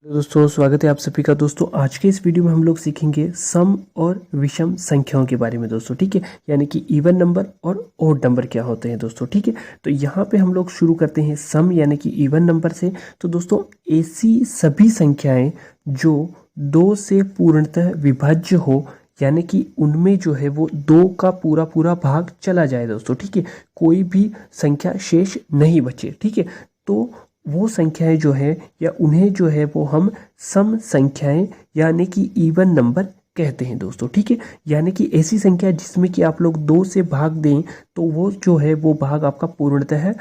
दोस्तों स्वागत है आप सभी का। दोस्तों आज के इस वीडियो में हम लोग सीखेंगे सम और विषम संख्याओं के बारे में दोस्तों, ठीक है। यानी कि इवन नंबर और ओड नंबर क्या होते हैं दोस्तों, ठीक है। तो यहाँ पे हम लोग शुरू करते हैं सम यानी कि इवन नंबर से। तो दोस्तों ऐसी सभी संख्याएं जो 2 से पूर्णतः विभाज्य हो, यानी कि उनमें जो है वो 2 का पूरा पूरा भाग चला जाए दोस्तों, ठीक है। कोई भी संख्या शेष नहीं बचे, ठीक है। तो वो संख्याएं जो है या उन्हें जो है वो हम सम संख्याएं यानी कि इवन नंबर कहते हैं दोस्तों, ठीक है। यानी कि ऐसी संख्या जिसमें कि आप लोग 2 से भाग दें तो वो जो है वो भाग आपका पूर्णतः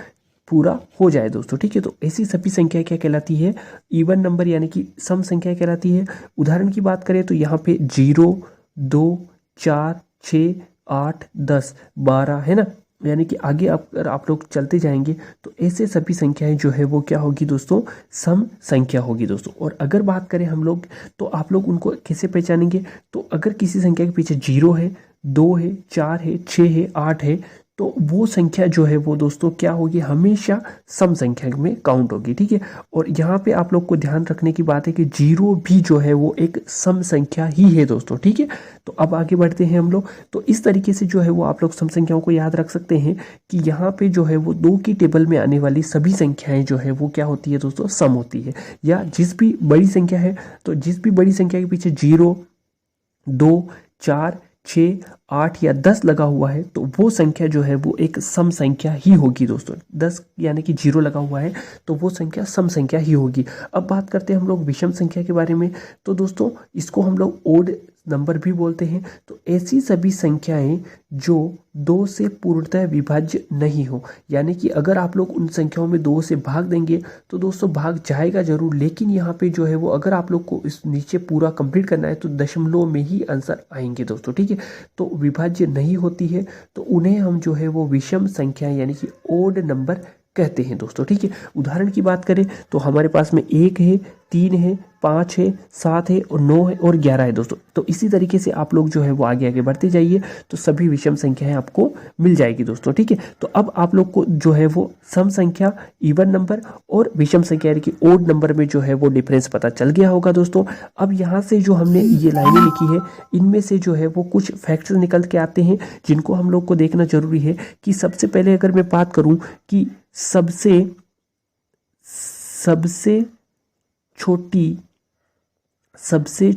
पूरा हो जाए दोस्तों, ठीक है। तो ऐसी सभी संख्या क्या कहलाती है? इवन नंबर यानी कि सम संख्या कहलाती है। उदाहरण की बात करें तो यहाँ पे 0, 2, 4, 6, 8, 10, 12 है ना। यानी कि आगे अगर आप लोग चलते जाएंगे तो ऐसे सभी संख्याएं जो है वो क्या होगी दोस्तों? सम संख्या होगी दोस्तों। और अगर बात करें हम लोग तो आप लोग उनको कैसे पहचानेंगे? तो अगर किसी संख्या के पीछे 0 है, 2 है, 4 है, 6 है, 8 है, तो वो संख्या जो है वो दोस्तों क्या होगी? हमेशा सम संख्या में काउंट होगी, ठीक है। और यहाँ पे आप लोग को ध्यान रखने की बात है कि 0 भी जो है वो एक सम संख्या ही है दोस्तों, ठीक है। तो अब आगे बढ़ते हैं हम लोग। तो इस तरीके से जो है वो आप लोग सम संख्याओं को याद रख सकते हैं कि यहाँ पे जो है वो 2 की टेबल में आने वाली सभी संख्याएं जो है वो क्या होती है दोस्तों? सम होती है। या जिस भी बड़ी संख्या है तो जिस भी बड़ी संख्या के पीछे 0, 2, 4, 6, 8 या 10 लगा हुआ है तो वो संख्या जो है वो एक सम संख्या ही होगी दोस्तों। 10 यानी कि 0 लगा हुआ है तो वो संख्या सम संख्या ही होगी। अब बात करते हैं हम लोग विषम संख्या के बारे में। तो दोस्तों इसको हम लोग ओड नंबर भी बोलते हैं। तो ऐसी सभी संख्याएं जो 2 से पूर्णतः विभाज्य नहीं हो, यानी कि अगर आप लोग उन संख्याओं में 2 से भाग देंगे तो दोस्तों भाग जाएगा जरूर, लेकिन यहाँ पे जो है वो अगर आप लोग को इस नीचे पूरा कंप्लीट करना है तो दशमलव में ही आंसर आएंगे दोस्तों, ठीक है। तो विभाज्य नहीं होती है तो उन्हें हम जो है वो विषम संख्या यानी कि ओड नंबर कहते हैं दोस्तों, ठीक है। उदाहरण की बात करें तो हमारे पास में 1 है, 3 है, 5 है, 7 है और 9 है और 11 है दोस्तों। तो इसी तरीके से आप लोग जो है वो आगे आगे बढ़ते जाइए तो सभी विषम संख्याएं आपको मिल जाएगी दोस्तों, ठीक है। तो अब आप लोग को जो है वो सम संख्या, इवन नंबर और विषम संख्या यानी कि ओड नंबर में जो है वो डिफरेंस पता चल गया होगा दोस्तों। अब यहाँ से जो हमने ये लाइनें लिखी है इनमें से जो है वो कुछ फैक्ट्स निकल के आते हैं जिनको हम लोग को देखना जरूरी है। कि सबसे पहले अगर मैं बात करूं कि सबसे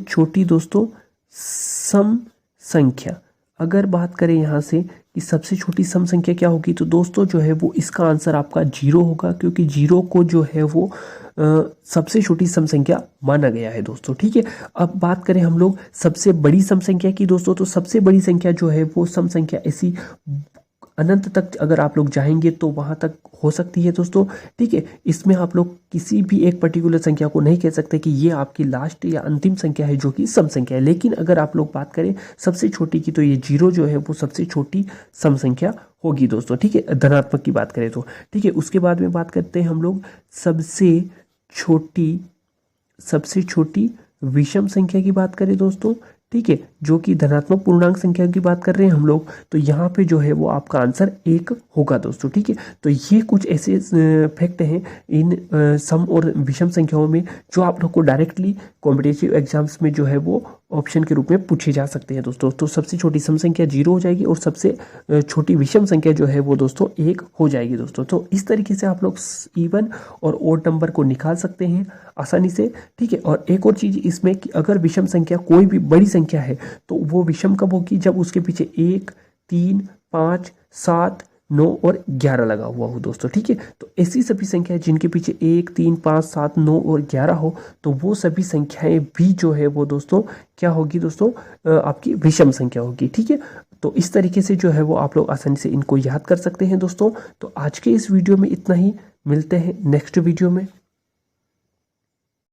छोटी दोस्तों सम संख्या, अगर बात करें यहाँ से कि सबसे छोटी सम संख्या क्या होगी तो दोस्तों जो है वो इसका आंसर आपका 0 होगा, क्योंकि 0 को जो है वो सबसे छोटी सम संख्या माना गया है दोस्तों, ठीक है। अब बात करें हम लोग सबसे बड़ी सम संख्या की दोस्तों, तो सबसे बड़ी संख्या जो है वो सम संख्या ऐसी अनंत तक अगर आप लोग जाएंगे तो वहां तक हो सकती है दोस्तों, ठीक है। इसमें आप लोग किसी भी एक पर्टिकुलर संख्या को नहीं कह सकते कि ये आपकी लास्ट या अंतिम संख्या है जो कि सम संख्या है। लेकिन अगर आप लोग बात करें सबसे छोटी की तो ये 0 जो है वो सबसे छोटी सम संख्या होगी दोस्तों, ठीक है। धनात्मक की बात करें तो, ठीक है। उसके बाद में बात करते हैं हम लोग सबसे छोटी विषम संख्या की बात करें दोस्तों, ठीक है, जो कि धनात्मक पूर्णांक संख्या की बात कर रहे हैं हम लोग। तो यहाँ पे जो है वो आपका आंसर 1 होगा दोस्तों, ठीक है। तो ये कुछ ऐसे फैक्ट हैं इन सम और विषम संख्याओं में जो आप लोग को डायरेक्टली कॉम्पिटिटिव एग्जाम्स में जो है वो ऑप्शन के रूप में पूछे जा सकते हैं दोस्तों। तो सबसे छोटी सम संख्या 0 हो जाएगी और सबसे छोटी विषम संख्या जो है वो दोस्तों 1 हो जाएगी दोस्तों। तो इस तरीके से आप लोग इवन और ओड नंबर को निकाल सकते हैं आसानी से, ठीक है। और एक और चीज इसमें कि अगर विषम संख्या कोई भी बड़ी संख्या है तो वो विषम कब होगी? जब उसके पीछे 1, 3, 5, 7, 9 और 11 लगा हुआ हो दोस्तों, ठीक है। तो ऐसी सभी संख्याएं जिनके पीछे 1, 3, 5, 7, 9 और 11 हो तो वो सभी संख्याएं भी जो है वो दोस्तों क्या होगी दोस्तों? आपकी विषम संख्या होगी, ठीक है। तो इस तरीके से जो है वो आप लोग आसानी से इनको याद कर सकते हैं दोस्तों। तो आज के इस वीडियो में इतना ही, मिलते हैं नेक्स्ट वीडियो में।